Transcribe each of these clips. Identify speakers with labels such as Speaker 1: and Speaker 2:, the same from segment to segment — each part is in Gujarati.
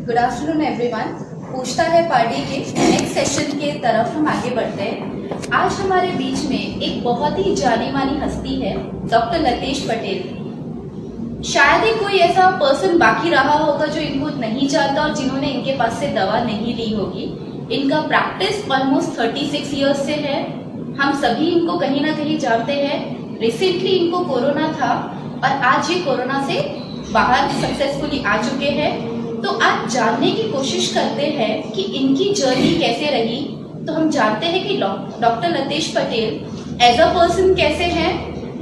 Speaker 1: Good afternoon everyone. पूछता है पार्टी के नेक्स्ट सेशन के तरफ हम आगे बढ़ते हैं। आज हमारे बीच में एक बहुत ही जानी मानी हस्ती है, डॉक्टर लतेश पटेल। शायद ही कोई ऐसा पर्सन बाकी रहा होगा जो इनको नहीं जानता और जिन्होंने इनके पास से दवा नहीं ली होगी। इनका प्रैक्टिस ऑलमोस्ट 36 ईयर्स से है। हम सभी इनको कहीं ना कहीं जानते हैं। रिसेंटली इनको कोरोना था और आज ये कोरोना से बाहर सक्सेसफुली आ चुके हैं। तो आज जानने की कोशिश करते हैं कि इनकी जर्नी कैसे रही। तो हम जानते हैं कि doctor Latesh Patel as a person कैसे हैं,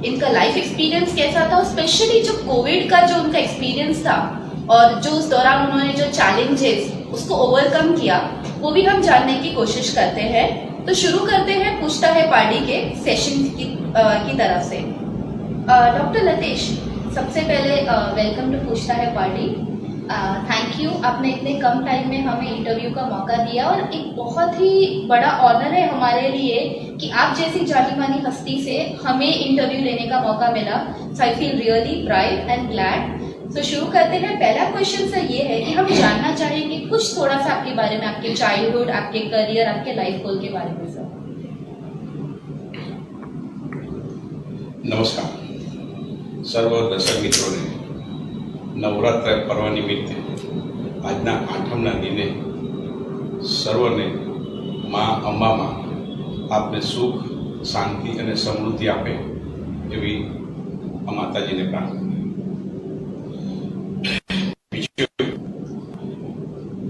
Speaker 1: इनका लाइफ एक्सपीरियंस कैसा था, और स्पेशली जो कोविड का जो उनका एक्सपीरियंस था और जो उस दौरान उन्होंने जो चैलेंजेस उसको ओवरकम किया, वो भी हम जानने की कोशिश करते हैं। तो शुरू करते हैं पूछता है पार्टी के सेशन की तरफ से। डॉक्टर लतेश, सबसे पहले वेलकम टू पूछता है पार्टी। थैंक यू, आपने इतने कम टाइम में हमें इंटरव्यू का मौका दिया और एक बहुत ही बड़ा ऑनर है हमारे लिए कि आप जैसी जानी मानी हस्ती से हमें इंटरव्यू लेने का मौका मिला। So I feel really pride and glad. तो शुरू करते हैं। पहला क्वेश्चन सर ये है कि हम जानना चाहेंगे कुछ थोड़ा सा आपके बारे में, आपके चाइल्डहुड, आपके करियर, आपके लाइफ गोल के बारे में सर।
Speaker 2: नमस्कार सर्व दर्शक मित्रों ने नवरात्र पर्व निमित्ते આજના આઠમના દિને સર્વને મા અંબામાં આપને સુખ, શાંતિ અને સમૃદ્ધિ આપે એવી આ માતાજીને પ્રાર્થના।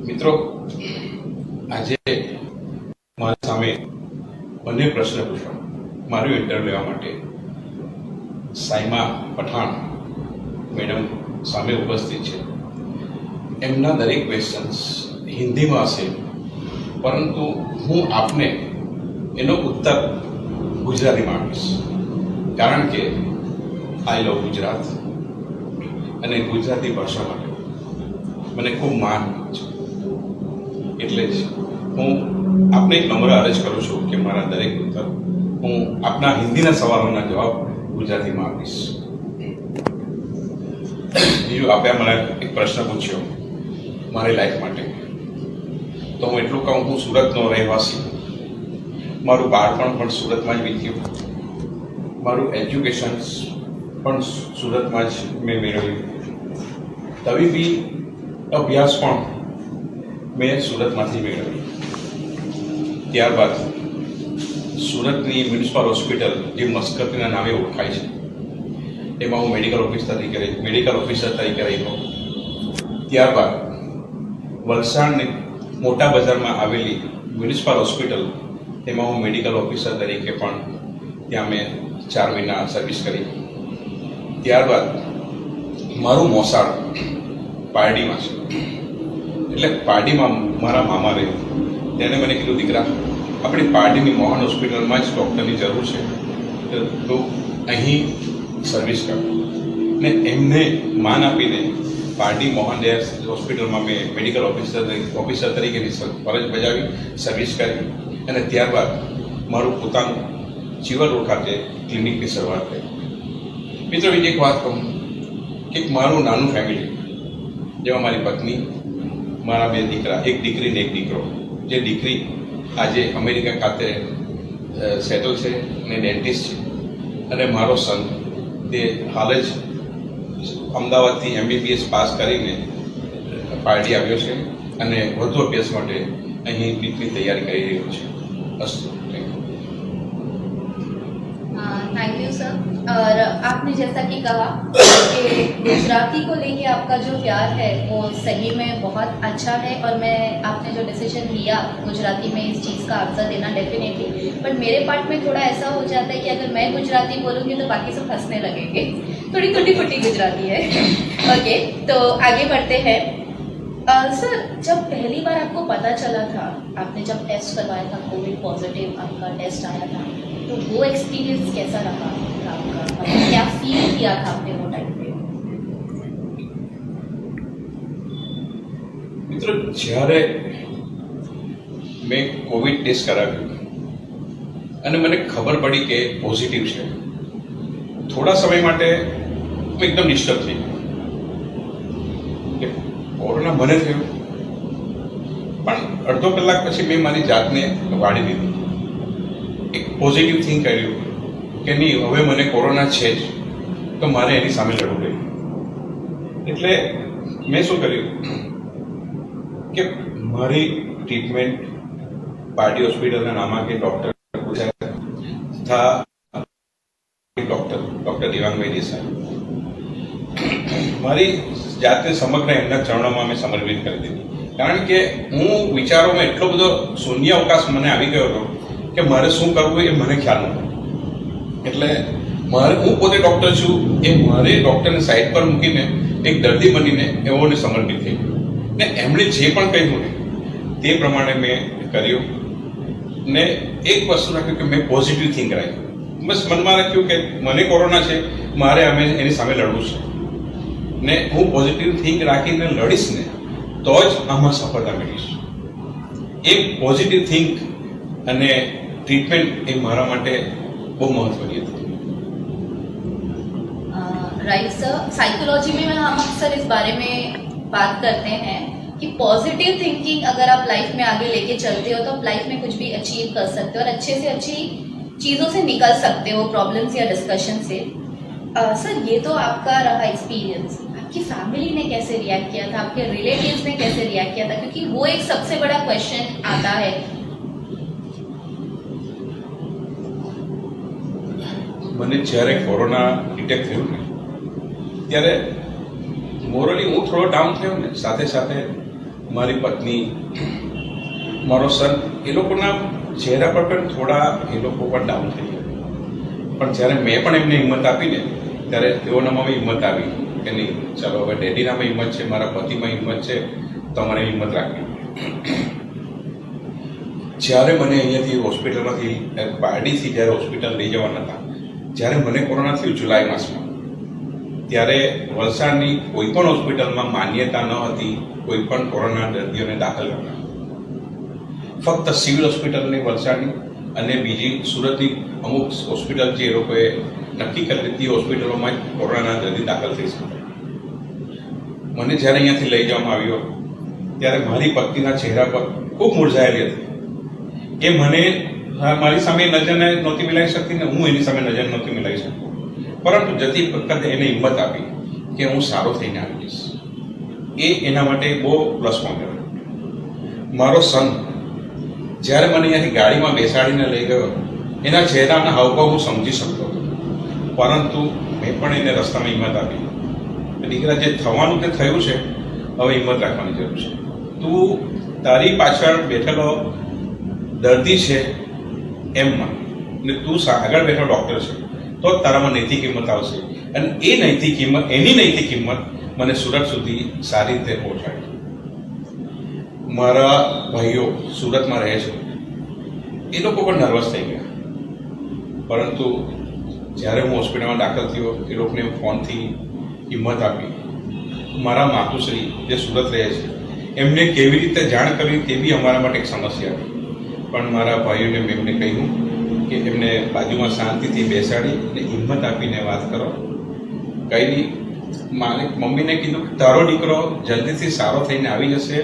Speaker 2: મિત્રો, આજે મારી સામે મને પ્રશ્ન પૂછવા, મારું ઇન્ટરવ્યુ લેવા માટે સાઈમા પઠાણ મેડમ સામે ઉપસ્થિત છે। એમના દરેક ક્વેશ્ચન્સ હિન્દીમાં હશે, પરંતુ હું આપને એનો ઉત્તર ગુજરાતીમાં આપીશ, કારણ કે આઈ લવ ગુજરાત અને ગુજરાતી ભાષા માટે મને ખૂબ માન છે। એટલે જ હું આપને એક નમ્ર અરજ કરું છું કે મારા દરેક ઉત્તર હું આપના હિન્દીના સવાલોના જવાબ ગુજરાતીમાં આપીશ। બીજું, આપે મને એક પ્રશ્ન પૂછ્યો મારી લાઈફ માટે, તો હું એટલું કહું, હું સુરતનો રહેવાસી, મારું બાળપણ પણ સુરતમાં જ વીત્યું, મારું એજ્યુકેશન પણ સુરતમાં જ મેં મેળવ્યું, તબીબી અભ્યાસ પણ મેં સુરતમાંથી મેળવ્યું। ત્યારબાદ સુરતની મ્યુનિસિપલ હોસ્પિટલ જે મસ્કતના નામે ઓળખાય છે એમાં હું મેડિકલ ઓફિસર તરીકે રહ્યો। ત્યારબાદ વલસાડની મોટા બજારમાં આવેલી મ્યુનિસિપલ હોસ્પિટલ, તેમાં હું મેડિકલ ઓફિસર તરીકે પણ ત્યાં મેં 4 મહિના સર્વિસ કરી। ત્યારબાદ મારું મોસાળ પારડીમાં છે, એટલે પારડીમાં મારા મામા રહે, તેણે મને કીધું, દીકરા આપણી પારડીની મોહન હોસ્પિટલમાં જ ડૉક્ટરની જરૂર છે, તો અહીં સર્વિસ કર। ને એમને માન આપીને પારડી મોહન હોસ્પિટલમાં મેં મેડિકલ ઓફિસર તરીકેની ફરજ બજાવી, સર્વિસ કરી, અને ત્યારબાદ મારું પોતાનું ચીવર રોડ ખાતે ક્લિનિકની શરૂઆત કરી। મિત્રો, બીજી એક વાત કહું કે મારું નાનું ફેમિલી, જેમાં મારી પત્ની, મારા 2 દીકરા, એક દીકરી ને એક દીકરો, જે દીકરી આજે અમેરિકા ખાતે સેટલ છે અને ડેન્ટિસ્ટ છે, અને મારો સન તે હાલ જ અમદાવાદથી MBBS પાસ કરીને પાર્ટી આવ્યો છે અને વધુ અભ્યાસ માટે અહીં નીટની તૈયારી કરી રહ્યો છે। અસ્તુ,
Speaker 1: थैंक यू सर। और आपने जैसा कि कहा कि गुजराती को लेके आपका जो प्यार है वो सही में बहुत अच्छा है, और मैं आपने जो डिसीजन लिया गुजराती में इस चीज़ का आंसर देना, डेफिनेटली। बट मेरे पार्ट में थोड़ा ऐसा हो जाता है कि अगर मैं गुजराती बोलूँगी तो बाकी सब हंसने लगेंगे। थोड़ी टूटी फूटी गुजराती है। ओके, तो आगे बढ़ते हैं। सर, जब पहली बार आपको पता चला था, आपने जब टेस्ट करवाया था, कोविड पॉजिटिव आपका टेस्ट आया था, तो वो एक्सपीरियंस कैसा रहा था आपका? क्या फील किया था आपने वो टाइम पे?
Speaker 2: મિત્રો, જ્યારે મેં કોવિડ ટેસ્ટ કરાવ્યું અને મને ખબર પડી કે પોઝિટિવ છે, થોડા સમય માટે હું એકદમ ડિસ્ટર્બ થઈ ગયો કે કોરોના મને થયું અડધો કલાક પછી મેં મારી જાતને વાળી દીધી, એક પોઝિટિવ થિંક કર્યું કે નહીં હવે મને કોરોના છે જ તો મારે એની સામે લડવું રહ્યું. એટલે મેં શું કર્યું કે મારી ટ્રીટમેન્ટ પાર્ટી હોસ્પિટલના નામાં કે ડૉક્ટર તથા ડૉક્ટર દેવાંગભાઈ દેસાઈ, મારી જાતને સમગ્ર એમના ચરણોમાં મેં સમર્પિત કરી દીધી. કારણ કે હું વિચારોમાં એટલો બધો શૂન્ય અવકાશ મને આવી ગયો હતો કે મારે શું કરવું એ મને ખ્યાલ નહોતો. એટલે હું પોતે ડૉક્ટર છું એ મારે ડૉક્ટરને સાઈડ પર મૂકીને એક દર્દી બનીને એઓને સમર્પિત થઈ ગયું ને એમણે જે પણ કહ્યું ને તે પ્રમાણે મેં કર્યું ને એક વસ્તુ રાખ્યું કે મેં પોઝિટિવ થિંક રાખ્યું. બસ મનમાં રાખ્યું કે મને કોરોના છે, મારે એની સામે લડવું છે ને હું પોઝિટિવ થિંક રાખીને લડીશ ને તો જ આમાં સફળતા મેળવીશ. એક પોઝિટિવ થિંક અને ट्रीटमेंट एक मारा माटे बहुत महत्वनी थी.
Speaker 1: राइट सर, साइकोलॉजी में हम अक्सर इस बारे में बात करते हैं कि पॉजिटिव थिंकिंग अगर आप लाइफ में आगे लेके चलते हो तो आप लाइफ में कुछ भी अचीव कर सकते हो और अच्छे से अच्छी चीज़ों से निकल सकते हो, प्रॉब्लम्स या डिस्कशन से. सर ये तो आपका रहा एक्सपीरियंस, आपकी फैमिली ने कैसे रिएक्ट किया था, आपके रिलेटिव्स ने कैसे रिएक्ट किया था, क्योंकि वो एक सबसे बड़ा क्वेश्चन आता है.
Speaker 2: મને જ્યારે કોરોના ડિટેક્ટ થયું ને ત્યારે મોરલી હું થોડો ડાઉન થયો ને, સાથે સાથે મારી પત્ની, મારો સન, એ લોકોના ચહેરા પર પણ થોડા એ લોકો પણ ડાઉન થઈ ગયા. પણ જ્યારે મેં પણ એમને હિંમત આપીને ત્યારે તેઓનામાં હિંમત આવી કે નહીં ચાલો હવે ડેડીનામાં હિંમત છે, મારા પતિમાં હિંમત છે, તમારે હિંમત રાખવી. જ્યારે મને અહીંયાથી હોસ્પિટલમાંથી પારડીથી જ્યારે હોસ્પિટલ લઈ જવાના હતા, જ્યારે મને કોરોના થયું જુલાઈ માસમાં, ત્યારે વલસાડની કોઈ પણ હોસ્પિટલમાં માન્યતા ન હતી કોઈ પણ કોરોના દર્દીઓને દાખલ કરવા. ફક્ત સિવિલ હોસ્પિટલની વલસાડની અને બીજી સુરતની અમુક હોસ્પિટલ જે એ લોકોએ નક્કી કરી હતી હોસ્પિટલોમાં જ કોરોનાના દર્દી દાખલ થઈ શકે. મને જ્યારે અહીંયાથી લઈ જવામાં આવ્યો ત્યારે મારી પત્નીના ચહેરા પર ખૂબ મૂરઝાયેલી હતી. એ મને મારી સામે નજરને નહોતી મિલાવી શકતી ને હું એની સામે નજર નહોતી મિલાવી શકતી, પરંતુ જતી વખતે એને હિંમત આપી કે હું સારો થઈને આવી જઈશ. એ એના માટે બહુ પ્લસ પોઈન્ટ હતો. મારો સન જ્યારે મને અહીંયાથી ગાડીમાં બેસાડીને લઈ ગયો, એના ચહેરાના હાવભાવ હું સમજી શકતો હતો, પરંતુ મેં પણ એને રસ્તામાં હિંમત આપી. દીકરા, જે થવાનું તે થયું છે, હવે હિંમત રાખવાની જરૂર છે. તું તારી પાછળ બેઠેલો દર્દી છે એમ માન ને તું આગળ બેઠો ડૉક્ટર છે તો જ તારામાં નૈતિક હિંમત આવશે. અને એ નૈતિક હિંમત, એની નૈતિક હિંમત મને સુરત સુધી સારી રીતે પહોંચાડી. મારા ભાઈઓ સુરતમાં રહે છે, એ લોકો પણ નર્વસ થઈ ગયા, પરંતુ જ્યારે હું હોસ્પિટલમાં દાખલ થયો એ લોકોને ફોનથી હિંમત આપી. મારા માતુશ્રી જે સુરત રહે છે એમને કેવી રીતે જાણ કરવી તે બી અમારા માટે એક સમસ્યા હતી. પણ મારા ભાઈઓને મેં એમને કહ્યું કે એમને બાજુમાં શાંતિથી બેસાડી અને હિંમત આપીને વાત કરો. કંઈ નહીં, મારે મમ્મીને કીધું કે તારો દીકરો જલ્દીથી સારો થઈને આવી જશે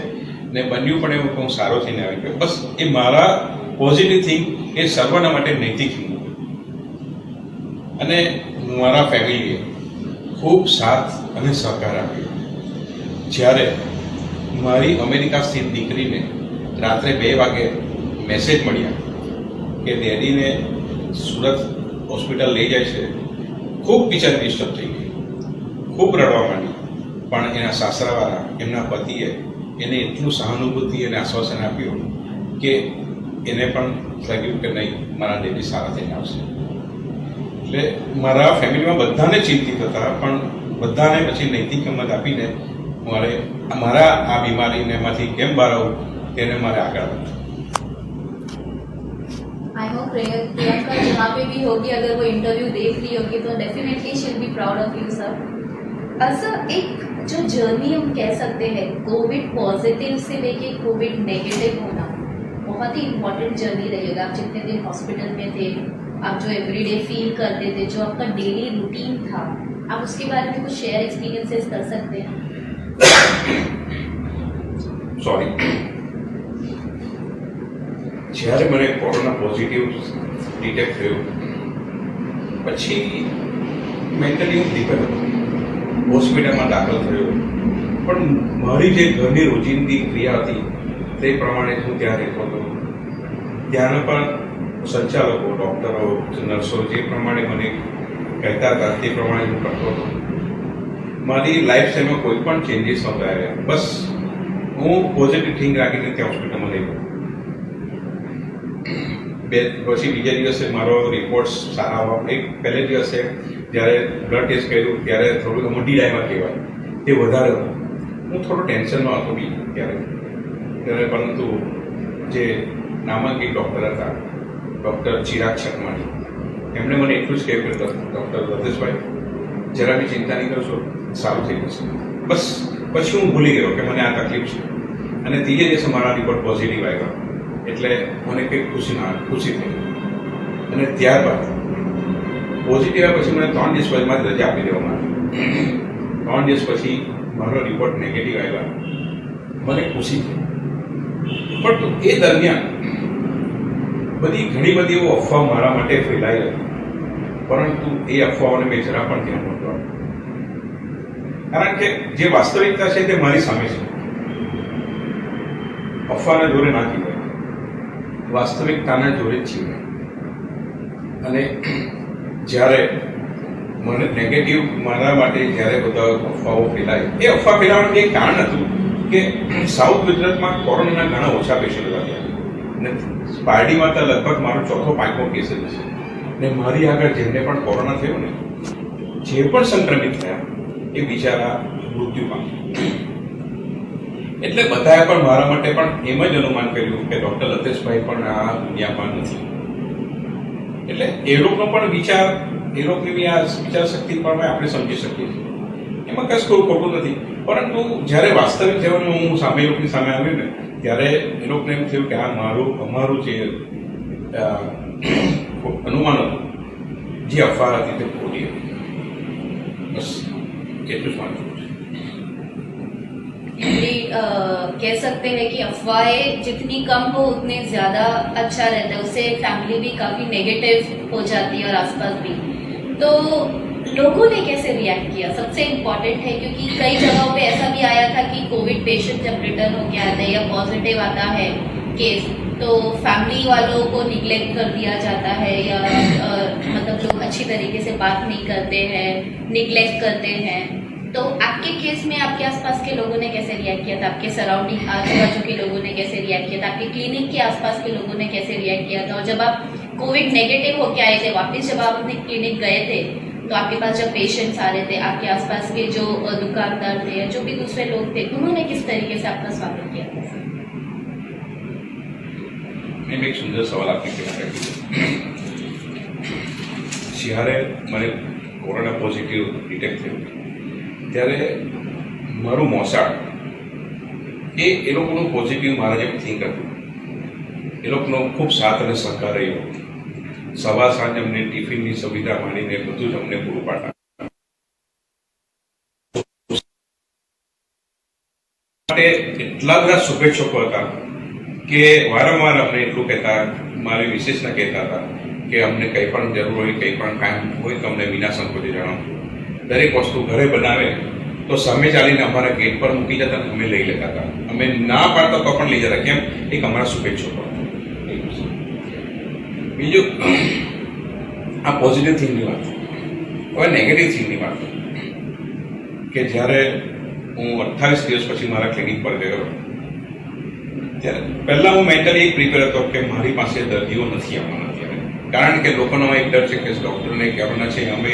Speaker 2: ને બન્યું પણ એવું કે હું સારો થઈને આવી ગયો. બસ એ મારા પોઝિટિવ થિંક એ સર્વના માટે નૈતિક હિંમત. અને મારા ફેમિલીએ ખૂબ સાથ અને સહકાર આપ્યો. જ્યારે મારી અમેરિકા સ્થિત દીકરીને રાત્રે 2 વાગે મેસેજ મળ્યા કે ડેડીને સુરત હોસ્પિટલ લઈ જાય છે, ખૂબ બિચારી ડિસ્ટર્બ થઈ ગઈ, ખૂબ રડવા માંડી. પણ એના સાસરાવાળા, એમના પતિએ એને એટલું સહાનુભૂતિ અને આશ્વાસન આપ્યું કે એને પણ લાગ્યું કે નહીં, મારા ડેડી સારા થઈને આવશે. એટલે મારા ફેમિલીમાં બધાને ચિંતિત હતા, પણ બધાને પછી નૈતિક હિંમત આપીને મારા આ બીમારીને એમાંથી કેમ બહાર આવું તેને મારે આગળ વધવું.
Speaker 1: आई होप प्रियंका जहाँ पे भी होगी, अगर वो इंटरव्यू देख रही होगी तो definitely she will be proud of you sir. Sir, एक जो जर्नी हम कह सकते हैं कोविड पॉजिटिव से लेके कोविड नेगेटिव होना, बहुत ही इम्पोर्टेंट जर्नी रही होगा. आप जितने दिन हॉस्पिटल में थे, आप जो एवरीडे फील करते थे, जो आपका डेली रूटीन था, आप उसके बारे में कुछ शेयर एक्सपीरियंसेस कर सकते हैं?
Speaker 2: सॉरी, જ્યારે મને કોરોના પોઝિટિવ ડિટેક્ટ થયું પછી મેન્ટલી હું પ્રિપેર હતો, હોસ્પિટલમાં દાખલ થયો, પણ મારી જે ઘરની રોજિંદી ક્રિયા હતી તે પ્રમાણે હું ત્યાં રહેતો હતો. ત્યાંના પણ સંચાલકો, ડૉક્ટરો, નર્સો જે પ્રમાણે મને કહેતા હતા તે પ્રમાણે હું કરતો હતો. મારી લાઈફ સ્ટાઈલમાં કોઈ પણ ચેન્જીસ નહોતા આવ્યા. બસ હું પોઝિટિવ થિંક રાખીને ત્યાં હોસ્પિટલમાં લઈ ગયો. પછી બીજા દિવસે મારો રિપોર્ટ્સ સારા આવવા, એક પહેલે દિવસે જ્યારે બ્લડ ટેસ્ટ કર્યું ત્યારે થોડું મોટી ડાયમાં કહેવાય તે વધારે હતું. હું થોડો ટેન્શનમાં હતો બી ત્યારે પરંતુ જે નામાંકિત ડૉક્ટર હતા, ડૉક્ટર ચિરાગ ચકમાણી, એમણે મને એટલું જ કહ્યું કે ડૉક્ટર લતેશભાઈ જરા બી ચિંતા નહીં કરશો, સારું થઈ જશે. બસ પછી હું ભૂલી ગયો કે મને આ તકલીફ છે. અને ત્રીજે દિવસે મારા રિપોર્ટ પોઝિટિવ આવ્યા એટલે મને કંઈક ખુશી થઈ. અને ત્યારબાદ પોઝિટિવ આવ્યા પછી મને 3 દિવસ પછી મારી રજા આપી દેવામાં આવી. 3 દિવસ પછી મારો રિપોર્ટ નેગેટિવ આવ્યા, મને ખુશી થઈ. પણ એ દરમિયાન ઘણી બધી એવો અફવા મારા માટે ફેલાઈ હતી, પરંતુ એ અફવાઓને મેં જરા પણ ધ્યાન નહોતું આપ્યું. કારણ કે જે વાસ્તવિકતા છે તે મારી સામે છે. અફવાના જોરે ના કહેવાય, વાસ્તવિકતાના જોરે જ છીએ. અને જ્યારે મને નેગેટિવ મારા માટે જ્યારે બધા અફવાઓ ફેલાય, એ અફવા ફેલાવાનું એક કારણ હતું કે સાઉથ ગુજરાતમાં કોરોનાના ઘણા ઓછા પેશન્ટ હતા. અને પારડીમાં તો લગભગ મારો 4થો 5મો કેસ જ છે. ને મારી આગળ જેમને પણ કોરોના થયો ને, જે પણ સંક્રમિત થયા એ બિચારા મૃત્યુ પામ્યા. એટલે બધાએ પણ મારા માટે પણ એમ જ અનુમાન કર્યું કે ડૉક્ટર લતેશભાઈ પણ આ દુનિયામાં નથી. એટલે એ લોકોનો પણ વિચાર, એ લોકોની બી આ વિચાર શક્તિ પણ આપણે સમજી શકીએ છીએ. એમાં કશું કોઈ ખોટું નથી. પરંતુ જ્યારે વાસ્તવિક જીવનમાં હું સામે લોકોની સામે આવ્યું ને ત્યારે એ લોકોને એમ થયું કે આ અમારું જે અનુમાન હતું, જે અફવા હતી તે ખોટી હતી. બસ એટલું જ માનવું છે.
Speaker 1: कह सकते हैं कि अफवाहें जितनी कम हो उतने ज़्यादा अच्छा रहता है, उससे फैमिली भी काफ़ी नेगेटिव हो जाती है और आसपास भी. तो लोगों ने कैसे रिएक्ट किया सबसे इम्पॉर्टेंट है, क्योंकि कई जगहों पे ऐसा भी आया था कि कोविड पेशेंट जब रिटर्न होके आता है या पॉजिटिव आता है केस, तो फैमिली वालों को निग्लेक्ट कर दिया जाता है या मतलब लोग अच्छी तरीके से बात नहीं करते हैं, निग्लेक्ट करते हैं. तो आपके केस में आपके आसपास के लोगों ने कैसे रिएक्ट किया था, आपके सराउंडिंग आजू बाजू के लोगों ने कैसे रिएक्ट किया था, आपके क्लिनिक के आसपास के लोगों ने कैसे रिएक्ट किया था, और जब आप कोविड नेगेटिव होके आए थे वापस, जब आप अपने क्लिनिक गए थे तो आपके पास जब पेशेंट्स आ रहे थे, आपके आसपास के जो दुकानदार थे या जो भी दूसरे लोग थे, उन्होंने किस तरीके से आपका स्वागत किया था?
Speaker 2: મેં એક સુંદર સવાલ આપની પહેલાં જ્યારે મને કોરોના પોઝિટિવ ડિટેક્ટ થયું ત્યારે મારું મોસાળ એ લોકોનું પોઝિટિવ મારા જેમ થિંક હતું. એ લોકોનો ખૂબ સાથ અને સહકાર રહ્યો. સવાર સાંજ અમને ટિફિનની સુવિધા માંડીને બધું જ અમને પૂરું પાડતા. માટે એટલા બધા શુભેચ્છકો હતા કે વારંવાર અમને એટલું કહેતા, મારી વિશેષના કહેતા હતા કે અમને કંઈ પણ જરૂર હોય, કંઈ પણ કામ હોય તો અમને વિના સંકોચે જણાવો. દરેક વસ્તુ ઘરે બનાવે તો સામે ચાલીને અમારા ગેટ પર મૂકી જતા, અમે લઈ લેતા હતા. અમે ના પાડતા તો પણ લઈ જતા. કેમ? એક અમારા શુભેચ્છકો. બીજું, આ પોઝિટિવ થિંગની વાત. હવે નેગેટિવ થિંગની વાત કે જ્યારે હું 28 દિવસ પછી મારા ક્લિનિક પર ગયો ત્યારે પહેલાં હું મેન્ટલી એક પ્રિપેર હતો કે મારી પાસે દર્દીઓ નથી આવવાના ત્યારે. કારણ કે લોકોનો એક ડર છે કે ડૉક્ટરને કોરોના છે, અમે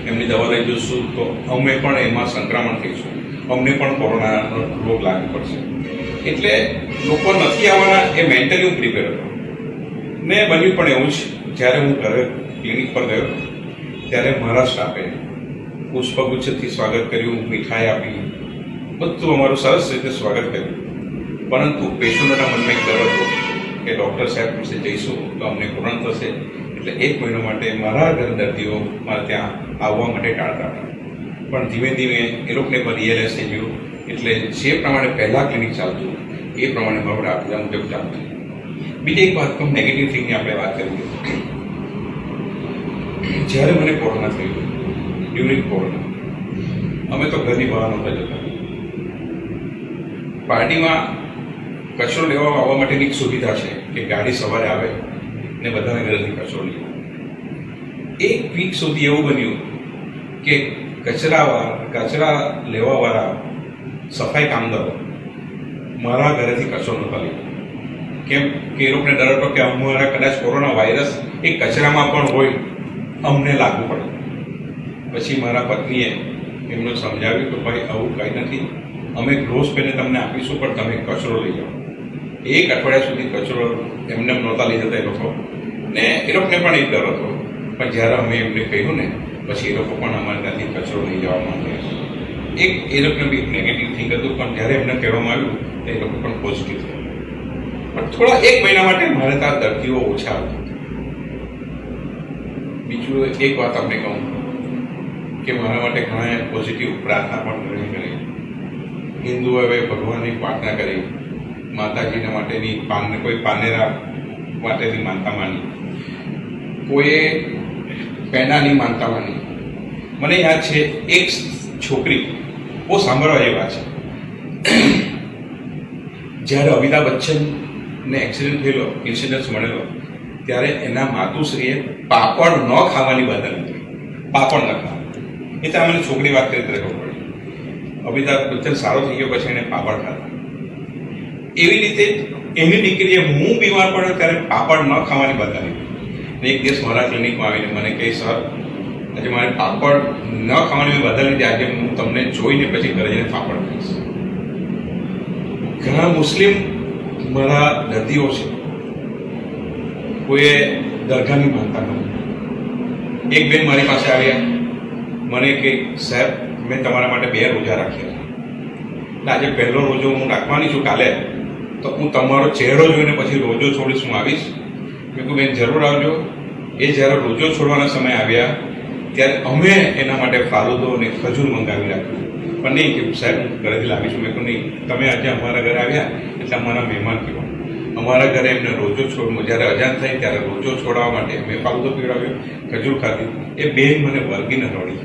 Speaker 2: એમની દવા લઈ જઈશું તો અમે પણ એમાં સંક્રમણ થઈશું, અમને પણ કોરોનાનો રોગ લાગુ પડશે. એટલે લોકો નથી આવવાના એ મેન્ટલી હું પ્રિપેર હતો. ને બન્યું પણ એવું જ, જ્યારે હું ઘરે ક્લિનિક પર ગયો ત્યારે મારા સ્ટાફે પુષ્પગુચ્છથી સ્વાગત કર્યું, મીઠાઈ આપી, બધું અમારું સરસ રીતે સ્વાગત કર્યું. પરંતુ પેશન્ટોના મનમાં એક ડર હતો કે ડૉક્ટર સાહેબ પાસે જઈશું તો અમને કોરોના થશે. એટલે 1 મહિના માટે મારા ઘર દર્દીઓ મારે ત્યાં આવવા માટે ટાળતા હતા. પણ ધીમે ધીમે એ લોકોને પણ રિયલાઇઝ થઈ ગયું. એટલે જે પ્રમાણે પહેલાં ક્લિનિક ચાલતું એ પ્રમાણે મારું આપણા મુજબ ચાલતું. બીજી એક વાત કહું, નેગેટિવ થિંગની આપણે વાત કરીએ. જ્યારે મને કોરોના થયું, ડ્યુરિંગ કોરોના, અમે તો ઘરની બહાર નહોતા જતા. પાર્ટીમાં કચરો લેવા આવવા માટેની એક સુવિધા છે કે ગાડી સવારે આવે ને બધાને ઘરેથી કચરો લઈ આવે. એક વીક સુધી એવું બન્યું કે કચરા લેવાવાળા સફાઈ કામદારો મારા ઘરેથી કચરો નહોતા લેવા. કેમ કે એ લોકોને ડર હતો કે અમારા કદાચ કોરોના વાયરસ એ કચરામાં પણ હોય, અમને લાગુ પડે. પછી મારા પત્નીએ એમને સમજાવ્યું કે ભાઈ આવું કંઈ નથી, અમે ગ્લોવ્સ પહેરીને તમને આપીશું, પણ તમે કચરો લઈ જાઓ. એક અઠવાડિયા સુધી કચરો એમને નહોતા લઈ જતા એ લોકો, ને એ લોકોને પણ એક ડર હતો. પણ જ્યારે અમે એમને કહ્યું ને, પછી એ લોકો પણ અમારે ત્યાંથી કચરો લઈ જવા માંગે. એક એ લોકોને બી એક નેગેટિવ થિંક હતું, પણ જ્યારે એમને કહેવામાં આવ્યું તો એ લોકો પણ પોઝિટિવ થયા. પણ થોડા એક મહિના માટે મારે ત્યાં દર્દીઓ ઓછા હતા. બીજું એક વાત આપણે કહું કે મારા માટે ઘણા પોઝિટિવ પ્રાર્થના પણ ઘણી કરી. હિન્દુઓ હવે ભગવાનની પ્રાર્થના કરી, માતાજીના માટેની કોઈ પાનેરા માટેની માનતા માની, કોઈએ પેનાની માનતા માની. મને યાદ છે એક છોકરી, બહુ સાંભળવા એ વાત છે, જ્યારે અમિતાભ બચ્ચનને એક્સિડન્ટ થયેલો, ઇન્સિડન્સ મળેલો, ત્યારે એના માતુશ્રીએ પાપડ ન ખાવાની બાધા લીધી. પાપડ ન ખાવા એ તો મને છોકરી વાત કરી ખબર પડી. અમિતાભ બચ્ચન સારો થઈ ગયો પછી એને પાપડ ખાતા. એવી રીતે એની દીકરીએ હું બીમાર પડ્યો ત્યારે પાપડ ન ખાવાની બાધા લીધી. એક દિવસ મારા ક્લિનિકમાં આવીને મને કહે, સર આજે મારે પાપડ ન ખાવાની બાધા લીધી, આજે હું તમને જોઈને પછી ઘરે જઈને પાપડ ખાઈશ. ઘણા મુસ્લિમ મારા દર્દીઓ છે, કોઈએ દરગાહની માનતા નથી. એક બેન મારી પાસે આવ્યા, મને કે સાહેબ મેં તમારા માટે 2 રોજા રાખ્યા છે, આજે પહેલો રોજો હું રાખવાની છું કાલે, તો હું તમારો ચહેરો જોઈને પછી રોજો છોડીશ, હું આવીશ. મેં કહ્યું બેન જરૂર આવજો. એ જ્યારે રોજો છોડવાના સમય આવ્યા ત્યારે અમે એના માટે ફાલુદો અને ખજૂર મંગાવી રાખ્યું. પણ નહીં કે સાહેબ હું ઘરેથી લાવીશું. મેં કહ્યું નહીં, તમે આજે અમારા ઘરે આવ્યા એટલે અમારા મહેમાન કહેવાય. અમારા ઘરે એમને રોજો છોડવું, જ્યારે અજાન થાય ત્યારે રોજો છોડાવવા માટે મેં ફાલુદો પીવડાવ્યો, ખજૂર ખાધી. એ બેન મને વર્ગીને રડી.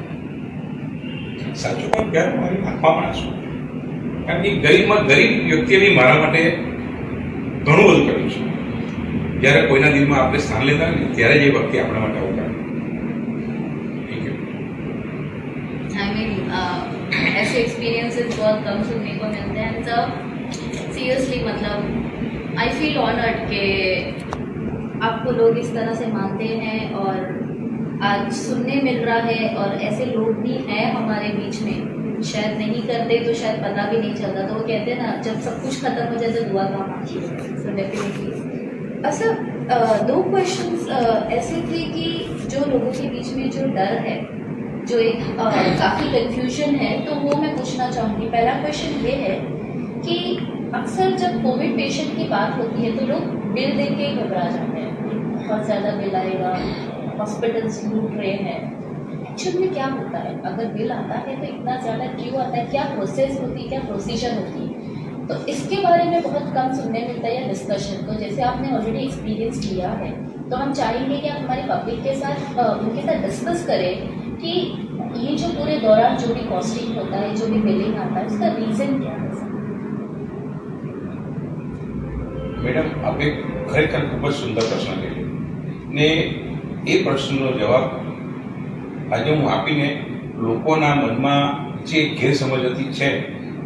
Speaker 2: સાચું પણ ત્યારે મારી આંખમાં પણ આંસુ, કારણ કે ગરીબ વ્યક્તિએ બી મારા માટે ઘણું બધું કર્યું છે. જ્યારે કોઈના દિલમાં આપણે સ્થાન લેતા હોય ને ત્યારે જ એ વ્યક્તિ આપણા માટે અવકાશ.
Speaker 3: I mean, ऐसे एक्सपीरियंसेस बहुत कम सुनने को मिलते हैं. एंड सीरियसली मतलब आई फील ऑनर्ड कि आपको लोग इस तरह से मानते हैं और आज सुनने मिल रहा है. और ऐसे लोग भी हैं हमारे बीच में, शायद नहीं करते तो शायद पता भी नहीं चलता. तो वो कहते हैं ना, जब सब कुछ खत्म हो जाए तो दुआ काम आती है. सो डेफिनेटली
Speaker 1: अच्छा, 2 क्वेश्चंस ऐसे थे कि जो लोगों के बीच में जो डर है, जो एक काफ़ी कंफ्यूजन है, तो वो मैं पूछना चाहूँगी. पहला क्वेश्चन ये है कि अक्सर जब कोविड पेशेंट की बात होती है तो लोग बिल देख के घबरा जाते हैं, बहुत ज़्यादा बिल आएगा, हॉस्पिटल्स लूट रहे हैं. एक्चुअल में क्या होता है? अगर बिल आता है तो इतना ज़्यादा क्यों आता है? क्या प्रोसेस होती है, क्या प्रोसीजर होती है? तो इसके बारे में बहुत कम सुनने मिलता है डिस्कशन. तो जैसे आपने ऑलरेडी एक्सपीरियंस किया है, तो हम चाहेंगे कि आप हमारी पब्लिक के साथ उनके साथ डिस्कस करें कि ये जो पूरे दौरान जो भी कॉस्टिंग होता है, जो भी बिलिंग आता है, उसका रीज़न क्या है?
Speaker 2: મેડમ, આપણે ખરેખર ખૂબ જ સુંદર પ્રશ્ન કર્યો ને એ પ્રશ્નનો જવાબ આજે હું આપીને લોકોના મનમાં જે ગેરસમજ હતી છે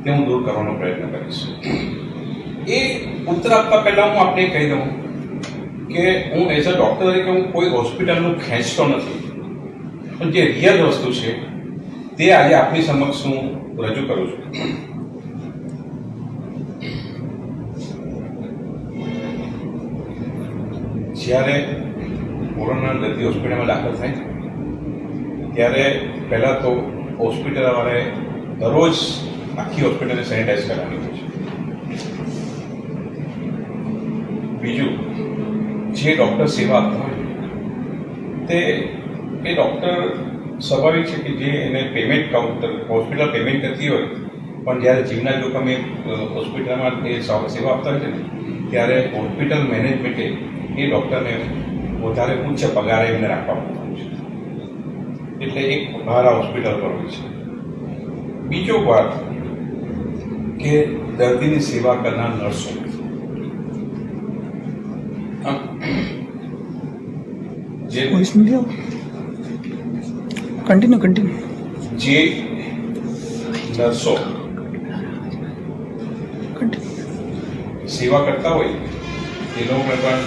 Speaker 2: તે હું દૂર કરવાનો પ્રયત્ન કરીશ. એ ઉત્તર આપતા પહેલાં હું આપને કહી દઉં કે હું એઝ અ ડૉક્ટર તરીકે હું કોઈ હોસ્પિટલનું ખેંચતો નથી, પણ જે રિયલ વસ્તુ છે તે આજે આપની સમક્ષ હું રજૂ કરું છું. જ્યારે કોરોના દર્દી હોસ્પિટલમાં દાખલ થાય છે ત્યારે પહેલાં તો હોસ્પિટલવાળાએ દરરોજ આખી હોસ્પિટલને સેનિટાઈઝ કરવાની હોય છે. બીજું, જે ડૉક્ટર સેવા આપતા હોય તે એ ડૉક્ટર સ્વાભાવિક છે કે જે એને પેમેન્ટ કાઉન્ટર હોસ્પિટલ પેમેન્ટ કરતી હોય પણ જ્યારે જીવના જોખમે હોસ્પિટલમાં એ સેવા આપતા હોય છે ને ત્યારે હોસ્પિટલ મેનેજમેન્ટે એ ડૉક્ટરને વધારે ઉચ્ચ પગારે એમને રાખવા પડતા હોય છે. એટલે એક ભાર આ હોસ્પિટલ પર હોય છે. બીજો વાત કે દર્દીની સેવા કરનાર નર્સો, જે જે નર્સો સેવા કરતા હોય એ લોકોને પણ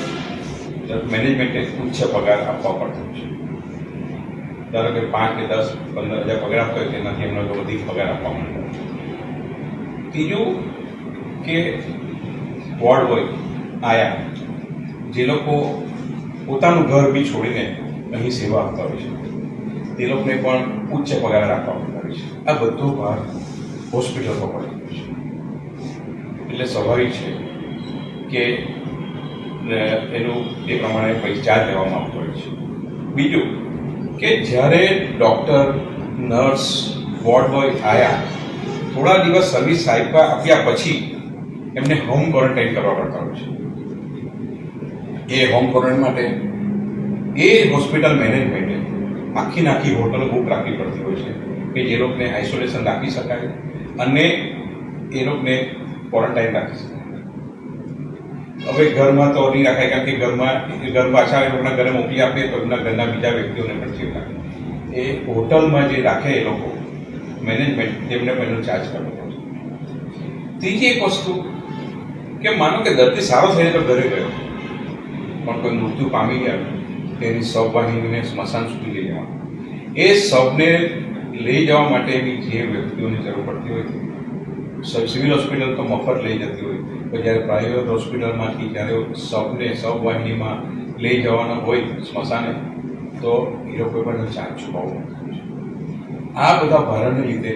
Speaker 2: મેનેજમેન્ટે ઉચ્ચ પગાર આપવા પડતો હોય છે. ધારો કે 5 કે 10 15 હજાર પગાર આપતો હોય તેનાથી એમને વધુ પગાર આપવા માંડે. ત્રીજું કે વોર્ડ બોય આયા જે લોકો પોતાનું ઘર બી છોડીને અહીં સેવા આપતા હોય છે તે લોકોને પણ ઉચ્ચ પગાર રાખવા પડતા હોય છે. આ બધો ભાર હોસ્પિટલ પર પડતો હોય છે. એટલે સ્વાભાવિક છે કે એનું એ પ્રમાણે પૈસા ચાર્જ લેવામાં આવતો હોય છે. બીજું કે જ્યારે ડૉક્ટર, નર્સ, વોર્ડ બોય આવ્યા થોડા દિવસ સર્વિસ આપ્યા પછી એમને હોમ ક્વોરન્ટાઇન કરવા પડતા હોય છે. એ હોમ ક્વોરન્ટાઇન માટે એ હોસ્પિટલ મેનેજમેન્ટે આખી હોટલ બુક રાખવી પડતી હોય છે કે જે લોકોને આઇસોલેશન રાખી શકાય અને એ લોકોને ક્વોરન્ટાઇન રાખી શકાય. હવે ઘરમાં તો નહીં રાખાય, કારણ કે ઘર પાછા એ લોકોના ઘરે મોકલી આપે તો એમના ઘરના બીજા વ્યક્તિઓને પણ ચેપ રાખે. એ હોટલમાં જે રાખે એ લોકો મેનેજમેન્ટ તેમને પણ એનો ચાર્જ કરવો પડે. ત્રીજી એક વસ્તુ કે માનો કે દર્દી સારો થઈને તો ઘરે ગયો પણ કોઈ મૃત્યુ પામી ગયા તેની શવવાહિનીને સ્મશાન સુધી લઈ જવા, એ શવને લઈ જવા માટેની જે વ્યક્તિઓની જરૂર પડતી હોય, સિવિલ હોસ્પિટલ તો મફત લઈ જતી હોય, તો જ્યારે પ્રાઇવેટ હોસ્પિટલમાંથી જ્યારે શવવાહિનીમાં લઈ જવાના હોય સ્મશાને તો એ લોકો પણ ચાર્જ ચૂકવવો પડતો હોય છે. આ બધા ભારણને લીધે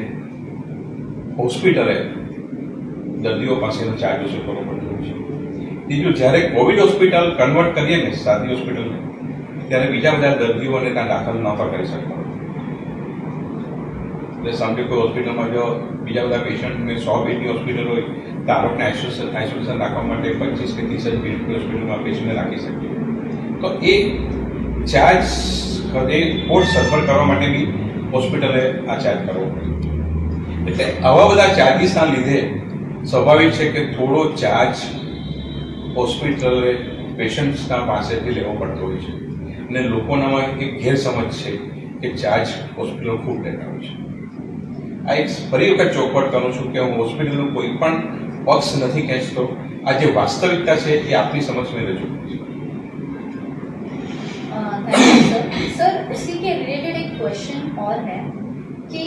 Speaker 2: હોસ્પિટલે દર્દીઓ પાસેનો ચાર્જ ઓછો કરવો પડતો હોય છે. ત્રીજું, જ્યારે કોવિડ હોસ્પિટલ કન્વર્ટ કરીએ ને સાદી હોસ્પિટલને ત્યારે બીજા બધા દર્દીઓને ત્યાં દાખલ નહોતા કરી શકતા. એટલે સમજો કોઈ હોસ્પિટલમાં જો બીજા બધા પેશન્ટને 100 બેડની હોસ્પિટલ હોય તો આરોપને આઇસોલેશન રાખવા માટે 25 કે 30 બેડની હોસ્પિટલમાં પેશન્ટને રાખી શકીએ. તો એ ચાર્જ એ કોડ સફર કરવા માટે બી હોસ્પિટલે આ ચાર્જ કરવો પડે. એટલે આવા બધા ચાર્જીસના લીધે સ્વાભાવિક છે કે થોડો ચાર્જ હોસ્પિટલે પેશન્ટ્સના પાસેથી લેવો પડતો હોય છે. અને લોકોનામાં એક ગેરસમજ છે કે ચાર્જ હોસ્પિટલ ખૂબ લેતા હોય છે. આ એક ફરી વખત ચોખવટ કરું છું કે હું હોસ્પિટલનો કોઈ પણ પક્ષ નથી ખેંચતો. આ જે વાસ્તવિકતા છે એ આપની સમક્ષ મેં રજૂ કરી છે.
Speaker 1: सर उसी के रिलेटेड एक क्वेश्चन और है कि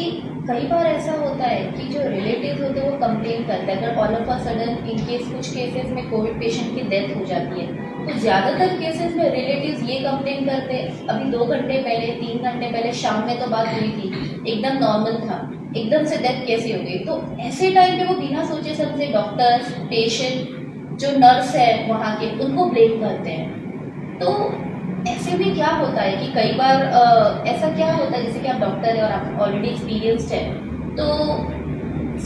Speaker 1: कई बार ऐसा होता है कि जो रिलेटिव्स होते हैं वो कंप्लेन करते हैं, अगर all of a sudden in case कुछ केसेस में कोविड पेशेंट की डेथ हो जाती है तो ज़्यादातर केसेस में रिलेटिव्स ये कंप्लेन करते हैं, अभी 2 घंटे पहले 3 घंटे पहले शाम में तो बात हुई थी, एकदम नॉर्मल था, एकदम से डेथ कैसे हो गई. तो ऐसे टाइम पे वो बिना सोचे समझे डॉक्टर्स, पेशेंट, जो नर्स है वहाँ के, उनको ब्लेम करते हैं. तो ऐसे में क्या होता है कि कई बार ऐसा क्या होता है, जैसे कि आप डॉक्टर है और आप ऑलरेडी एक्सपीरियंस्ड है, तो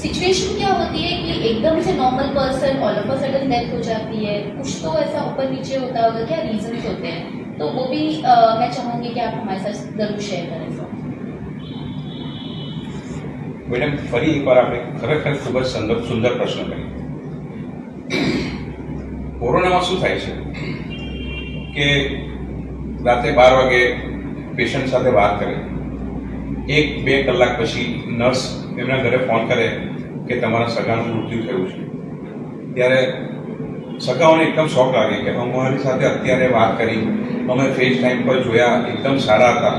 Speaker 1: सिचुएशन क्या होती है कि एकदम से normal person all of a sudden death हो जाती है, कुछ तो ऐसा ऊपर नीचे होता होगा, क्या रीजंस होते हैं, तो वो भी मैं चाहूँगी कि आप हमारे साथ जरूर शेयर करें सर.
Speaker 2: મેડમ, ફરી એકવાર આપણે ખરેખર ખૂબ જ સુંદર પ્રશ્ન કર્યો. કોરોનામાં શું થાય છે કે રાતે 12 વાગે પેશન્ટ સાથે વાત કરે, 1-2 કલાક પછી નર્સ એમના ઘરે ફોન કરે કે તમારા સગાનું મૃત્યુ થયું છે. ત્યારે સગાઓને એકદમ શોખ લાગે કે અમારી સાથે અત્યારે વાત કરી, અમે ફેસ ટાઈમ પર જોયા, એકદમ સારા હતા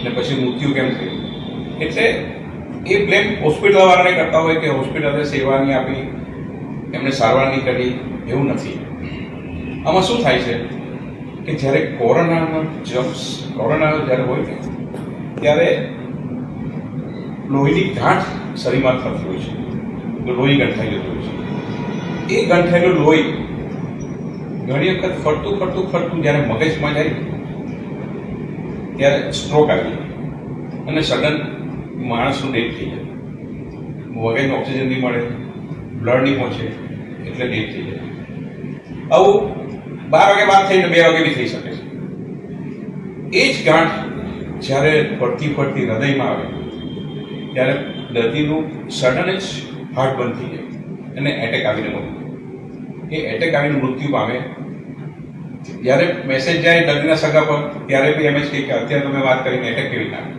Speaker 2: ને પછી મૃત્યુ કેમ થયું. એટલે એ બ્લેમ હોસ્પિટલવાળાને કરતા હોય કે હોસ્પિટલે સેવા નહીં આપી, એમને સારવાર નહીં કરી. એવું નથી. આમાં શું થાય છે કે જ્યારે કોરોના જ્યારે હોય ને ત્યારે લોહીની ગાંઠ શરીરમાં થતી હોય છે, તો લોહી ગંઠાઈ જતું હોય છે. એ ગંઠાયેલું લોહી ઘણી વખત ફરતું જ્યારે મગજમાં જાય ત્યારે સ્ટ્રોક આવી જાય અને સડન માણસનું ડેથ થઈ જાય. વગેરેનું ઓક્સિજન નહીં મળે, બ્લડ નહીં પહોંચે એટલે ડેથ થઈ જાય. આવું 12 વાગે બાદ થઈને 2 વાગે બી થઈ શકે છે. એ જ ગાંઠ જ્યારે ફરતી ફરતી હૃદયમાં આવે ત્યારે દર્દીનું સડન જ હાર્ટ બંધ થઈ જાય અને એટેક આવીને મૃત્યુ. એ એટેક આવીને મૃત્યુ પામે. જ્યારે મેસેજ જાય દર્દીના સગા પર ત્યારે બી એમ જ કહે કે અત્યારે તમે વાત કરીને એટેક કેવી રીતે આવે,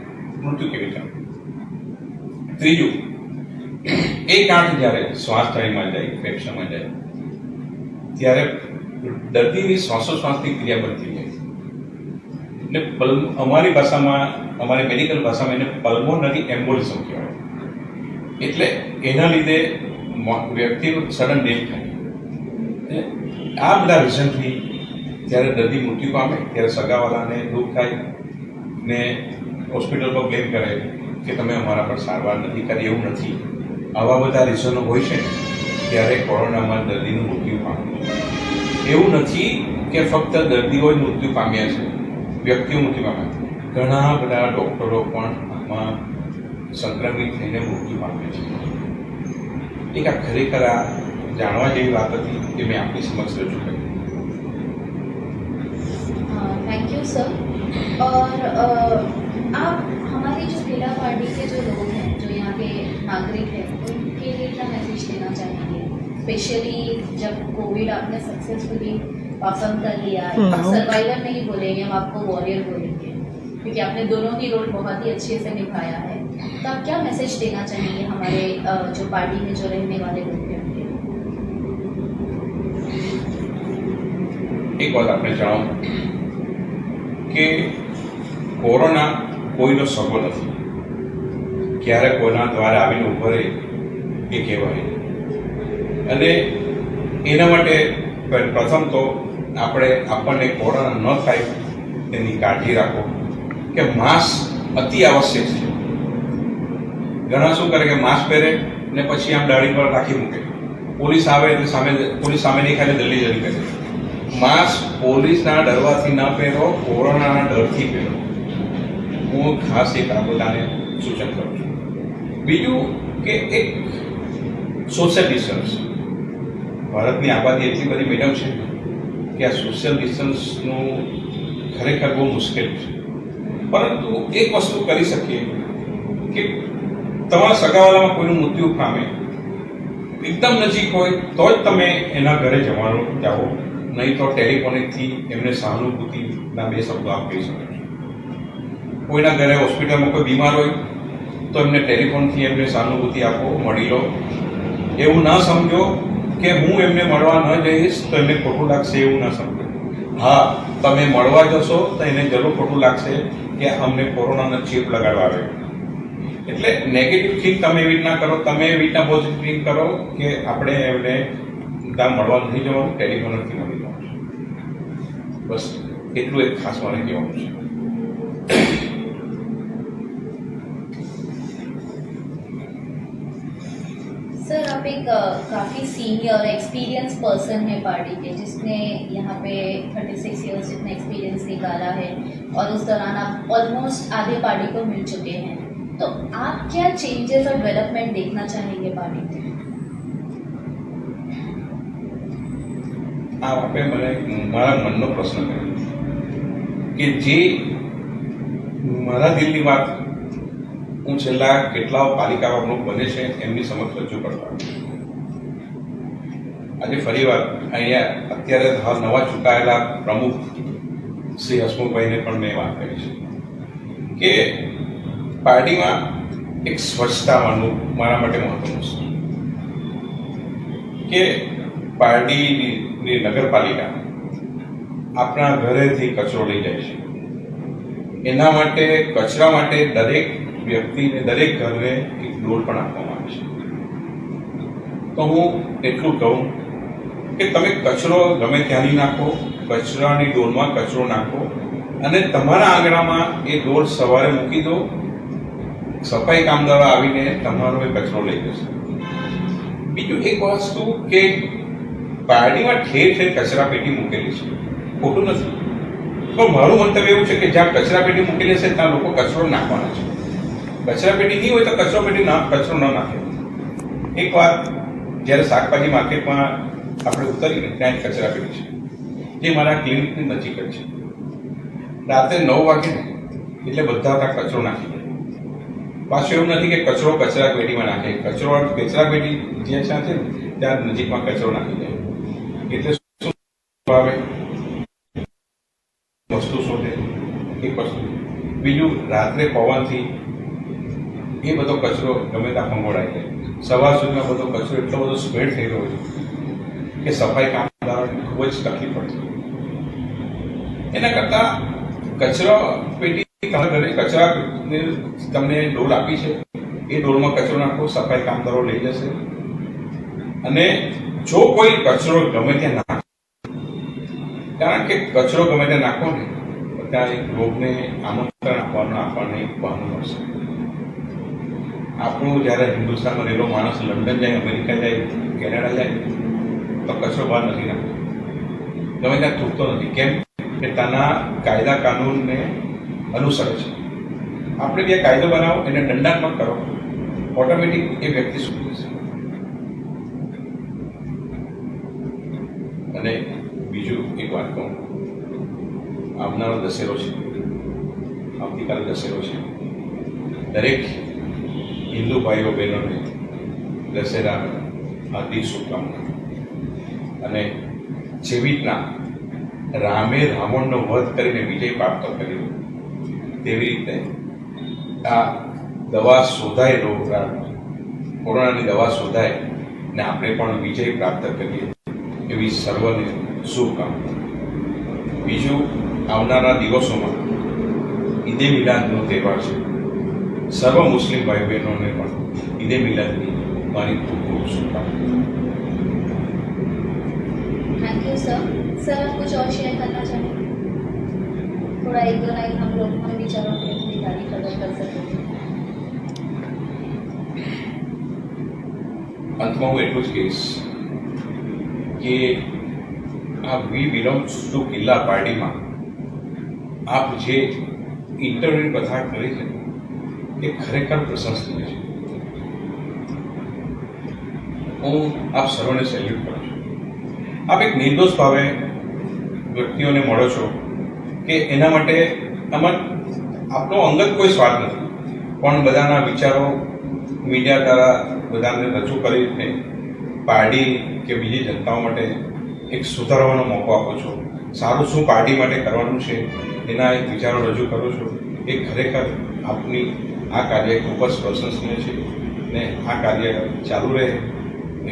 Speaker 2: મૃત્યુ કેવી રીતે આવે. ત્રીજું, એ ગાંઠ જ્યારે શ્વાસ થળીમાં જાય, ફેફસામાં જાય ત્યારે દર્દીની શ્વાસોશ્વાસની ક્રિયા બંધ થઈ જાય. એટલે અમારી ભાષામાં, અમારી મેડિકલ ભાષામાં એને પલ્મોનરી એમ્બોલિઝમ કહેવાય. એટલે એના લીધે વ્યક્તિનું સડન ડેથ થાય. આ બધા રીઝનથી જ્યારે દર્દી મૃત્યુ પામે ત્યારે સગાવાલાને દુઃખ થાય ને હોસ્પિટલ પર બ્લેમ કરે કે તમે અમારા પર સારવાર નથી કરી. એવું નથી. આવા બધા રીઝનો હોય છે ત્યારે કોરોનામાં દર્દીનું મૃત્યુ પામે. એવું નથી કે ફક્ત દર્દીઓ જ મૃત્યુ પામ્યા છે, વ્યક્તિઓ મૃત્યુ પામ્યા. ઘણા બધા ડૉક્ટરો પણ આમાં સંક્રમિત થઈને મૃત્યુ પામે છે. એક આ ખરેખર આ જાણવા જેવી વાત હતી કે મેં આપની समक्ष रजू કરી.
Speaker 3: Thank you sir. और आप हमारी जो खेला पार्टी के जो लोग हैं, जो यहाँ के नागरिक हैं, उनके लिए क्या मैसेज देना चाहेंगे? स्पेशली जब कोविड आपने सक्सेसफुली पास ऑन कर लिया है, आप सर्वाइवर नहीं बोलेंगे, हम आपको वॉरियर बोलेंगे क्योंकि आपने दोनों ही रोल बहुत ही अच्छे से निभाया है. तो आप क्या मैसेज देना चाहेंगे हमारे जो पार्टी में जो रहने वाले लोग हैं?
Speaker 2: એક વાત આપણે જણાવું કે કોરોના કોઈનો સગો નથી. ક્યારે કોઈના દ્વારા આવીને ઉભો રહે એ કહેવાય. અને એના માટે પ્રથમ તો આપણને કોરોના ન થાય તેની કાળજી રાખો કે માસ્ક અતિ આવશ્યક છે. ઘણા શું કરે કે માસ્ક પહેરે ને પછી આમ દાઢી પર રાખી મૂકે. પોલીસ આવે એટલે પોલીસ સામે નહીં ખાલી જલ્દી કરે. માસ્ક પોલીસના ડરવાથી ન પહેરો, કોરોનાના ડરથી પહેરો. હું ખાસ એક આ બધાને સૂચન કરું છું. બીજું કે એક સોશિયલ ડિસ્ટન્સ. ભારતની આબાદી એટલી બધી મેડમ છે કે આ સોશિયલ ડિસ્ટન્સનું ખરેખર બહુ મુશ્કેલ છે. પરંતુ એક વસ્તુ કરી શકીએ કે તમારા સગાવાલામાં કોઈનું મૃત્યુ પામે, એકદમ નજીક હોય તો જ તમે એના ઘરે જવાનું જાઓ, નહીં તો ટેલિફોનિકથી એમને સહાનુભૂતિના 2 શબ્દો આપ કહી શકો છો. કોઈના ઘરે હોસ્પિટલમાં કોઈ બીમાર હોય તો એમને ટેલિફોનથી એમને સહાનુભૂતિ આપો, મળી લો. એવું ના સમજો કે હું એમને મળવા ન જઈશ તો એમને ખોટું લાગશે, એવું ના સમજો. હા, તમે મળવા જશો તો એને જરૂર ખોટું લાગશે કે અમને કોરોનાનો ચેપ લગાડવા આવે. એટલે નેગેટિવ થિંક તમે એવી રીતના કરો, તમે એવી રીતના પોઝિટિવ થિંક કરો કે આપણે એમને ત્યાં મળવા નથી જવાનું, ટેલિફોનથી મળી જવાનું. બસ એટલું એક ખાસ મારે કહેવાનું છે.
Speaker 3: सर, आप एक काफ़ी सीनियर एक्सपीरियंस पर्सन है पार्टी के, जिसने यहाँ पे 36 ईयर्स जितना एक्सपीरियंस निकाला है और उस दौरान आप ऑलमोस्ट आधे पार्टी को मिल चुके हैं. तो आप क्या चेंजेस और डेवलपमेंट देखना चाहेंगे पार्टी में?
Speaker 2: આ આપણે મને મારા મનનો પ્રશ્ન કર્યો કે જે મારા દિલની વાત હું છેલ્લા કેટલાઓ પાલિકા પ્રમુખ બને છે એમની સમક્ષ રજૂ કરતા. આજે ફરીવાર અહીંયા અત્યારે હાલ નવા ચૂંટાયેલા પ્રમુખ શ્રી હસમુખભાઈને પણ મેં વાત કરી છે કે પાર્ટીમાં એક સ્વચ્છતાવાનું મારા માટે મહત્વનું છે કે પાર્ટીની નગરપાલિકા આપણા ઘરેથી કચરો લઈ જાય છે. એના માટે કચરા માટે દરેક વ્યક્તિને, દરેક ઘરને એક ડોલ પણ આપવામાં આવે છે. તો હું એટલું કહું કે તમે કચરો ગમે ત્યાંની નાખો, કચરાની ડોલમાં કચરો નાખો અને તમારા આંગણામાં એ ડોલ સવારે મૂકી દો. સફાઈ કામદારો આવીને તમારો એ કચરો લઈ જશે. બીજું એક વસ્તુ કે પાર્ટીમાં ઠેર ઠેર કચરા પેટી મૂકેલી છે, ખોટું નથી. પણ મારું મંતવ્ય એવું છે કે જ્યાં કચરા પેટી મૂકેલી છે ત્યાં લોકો કચરો નાખવાના છે. કચરા પેટી નહીં હોય તો કચરો ન નાખે. એકવાર જ્યારે શાકભાજી માર્કેટમાં આપણે ઉતરીને ત્યાં એક કચરા પેટી છે જે મારા ક્લિનિકની નજીક જ છે. રાત્રે 9 વાગે ને એટલે બધા ત્યાં કચરો નાખી દે. પાછું એવું નથી કે કચરો કચરા પેટીમાં નાખે, કચરા પેટી જ્યાં છે ને ત્યાં નજીકમાં કચરો નાખી દે. એટલે શું આવે, વસ્તુ શોધે એક વસ્તુ. બીજું, રાત્રે પવનથી એ બધો કચરો ગમે ત્યાં ફંગોળાઈ જાય. સવાર સુધીમાં બધો કચરો એટલો બધો સ્પ્રેડ થઈ રહ્યો છે કે સફાઈ કામદારોને ખૂબ જ તકલીફ પડશે. એના કરતાં કચરો પેટી તમારા ઘરે કચરા તમને ડોલ આપી છે, એ ડોલમાં કચરો નાખો, સફાઈ કામદારો લઈ જશે. અને જો કોઈ કચરો ગમે ત્યાં નાખે, કારણ કે કચરો ગમે ત્યાં નાખો ને ત્યાં એક રોગને આમંત્રણ આપવાનું આપણને એક બહાનું મળશે. આપણું જ્યારે હિન્દુસ્તાનમાં રહેલો માણસ લંડન જાય, અમેરિકા જાય, કેનેડા જાય તો કચરો બહાર નથી નાખતો, ગમે ત્યાં થૂકતો નથી. કેમ કે ત્યાંના કાયદા કાનૂનને અનુસરે છે. આપણે જે કાયદો બનાવો એને દંડાત્મક કરો, ઓટોમેટિક એ વ્યક્તિ સુધરે છે. અને બીજું એક વાત કહું, આવનારો દશેરો છે, આવતીકાલે દશેરો છે. દરેક હિન્દુ ભાઈઓ બહેનોને દશેરા હાર્દિક શુભકામના. અને જેવી રીતના રામે રાવણનો વધ કરીને વિજય પ્રાપ્ત કર્યો, તેવી રીતે આ દવા શોધાય, કોરોનાની દવા શોધાય ને આપણે પણ વિજય પ્રાપ્ત કરીએ એવી સર્વને શુભકામના. બીજું, આવનારા દિવસોમાં ઈદે મિલાદનો તહેવાર છે. સર્વ મુસ્લિમ ભાઈ બહેનોને પણ ઈદે મિલાદની મારી ખૂબ ખૂબ શુભકામના.
Speaker 3: Thank you sir. सर आप कुछ और शेयर करना चाहेंगे? थोड़ा 1-2 लाइन हम लोग हम विचारों में अपनी तारीफ अगर कर सकें.
Speaker 2: અંતમાં હું એટલું જ કહીશ કે આ વી બિલોંગ્સ ટુ કિલ્લા પાર્ટીમાં આપ જે ઇન્ટરવ્યુ કથા કરી છે એ ખરેખર પ્રશંસનીય છે. હું આપ સર્વને સેલ્યુટ કરું છું. આપ એક નિર્દોષ ભાવે વ્યક્તિઓને મળો છો કે એના માટે આમાં આપણો અંગત કોઈ સ્વાર્થ નથી, પણ બધાના વિચારો મીડિયા દ્વારા બધાને રજૂ કરીને પાર્ટી કે બીજી જનતાઓ માટે એક સુધારવાનો મોકો આપો છો. સારું શું પાર્ટી માટે કરવાનું છે એના એક વિચારો રજૂ કરો છો. એ ખરેખર આપની આ કાર્ય ખૂબ જ પ્રશંસનીય છે ને આ કાર્ય ચાલુ રહે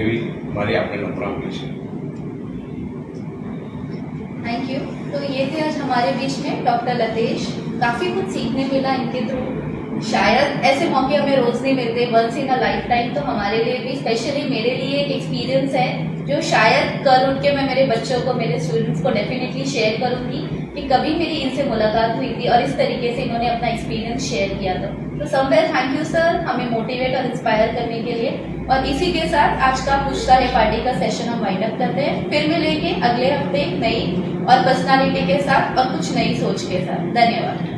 Speaker 2: એવી મારી આપણે નમ્ર અપીલ છે.
Speaker 1: Thank you. तो ये थे आज हमारे बीच में डॉक्टर लतेश. काफ़ी कुछ सीखने मिला इनके थ्रू. शायद ऐसे मौके हमें रोज़ नहीं मिलते, once in a lifetime. तो हमारे लिए भी, स्पेशली मेरे लिए एक एक्सपीरियंस है जो शायद कल उठ के मैं मेरे बच्चों को, मेरे स्टूडेंट्स को डेफिनेटली शेयर करूँगी कि कभी मेरी इनसे मुलाकात हुई थी और इस तरीके से इन्होंने अपना एक्सपीरियंस शेयर किया था. तो समवेयर थैंक यू सर, हमें मोटिवेट और इंस्पायर करने के लिए. और इसी के साथ आज का पूछता है पार्टी का सेशन हम वाइंड अप करते हैं. फिर मिलेंगे अगले हफ्ते नई और पर्सनालिटी के साथ और कुछ नई सोच के साथ. धन्यवाद.